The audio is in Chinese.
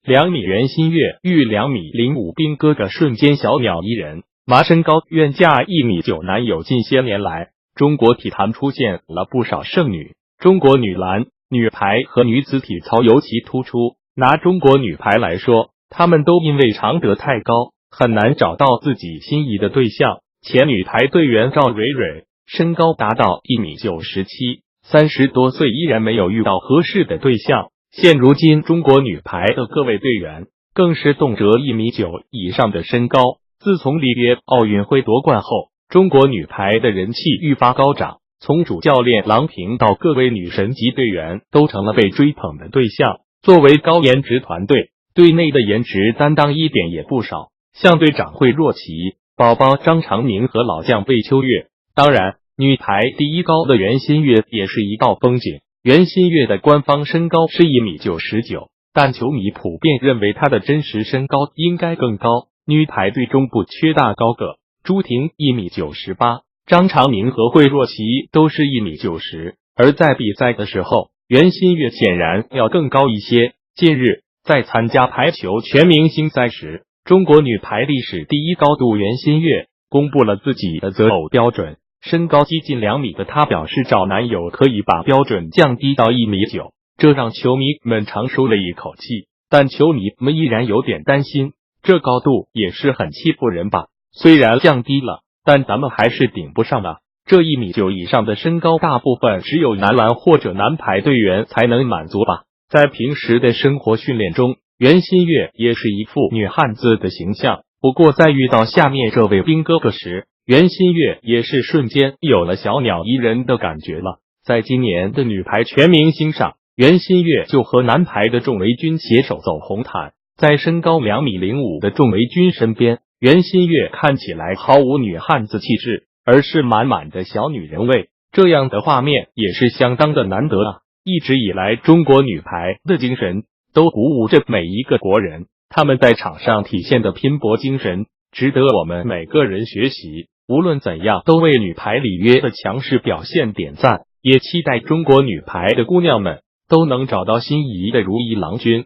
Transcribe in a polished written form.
2米袁心玥遇2米05兵哥哥瞬间小鸟依人，麻身高愿嫁1米9男友。近些年来，中国体坛出现了不少剩女，中国女篮、女排和女子体操尤其突出。拿中国女排来说，她们都因为常德太高，很难找到自己心仪的对象。前女排队员赵蕊蕊身高达到1米97，30多岁依然没有遇到合适的对象。现如今中国女排的各位队员更是动辄1米9以上的身高。自从里约奥运会夺冠后，中国女排的人气愈发高涨，从主教练郎平到各位女神级队员都成了被追捧的对象。作为高颜值团队，队内的颜值担当一点也不少，像队长惠若琪、宝宝张常宁和老将魏秋月。当然，女排第一高的袁心玥也是一道风景。袁心玥的官方身高是1米919，但球迷普遍认为她的真实身高应该更高。女排队中不缺大高个，朱婷1米918，张常宁和惠若琪都是1米90，而在比赛的时候，袁心玥显然要更高一些。近日，在参加排球全明星赛时，中国女排历史第一高度袁心玥公布了自己的择偶标准。身高接近2米的她表示，找男友可以把标准降低到1米9，这让球迷们长舒了一口气。但球迷们依然有点担心，这高度也是很欺负人吧？虽然降低了，但咱们还是顶不上啊。这1米9以上的身高，大部分只有男篮或者男排队员才能满足吧。在平时的生活训练中，袁心玥也是一副女汉子的形象。不过在遇到下面这位兵哥哥时，袁心玥也是瞬间有了小鸟依人的感觉了。在今年的女排全明星上，袁心玥就和男排的仲维军携手走红毯。在身高2米05的仲维军身边，袁心玥看起来毫无女汉子气质，而是满满的小女人味。这样的画面也是相当的难得啊！一直以来，中国女排的精神都鼓舞着每一个国人，他们在场上体现的拼搏精神值得我们每个人学习。无论怎样，都为女排里约的强势表现点赞，也期待中国女排的姑娘们都能找到心仪的如意郎君。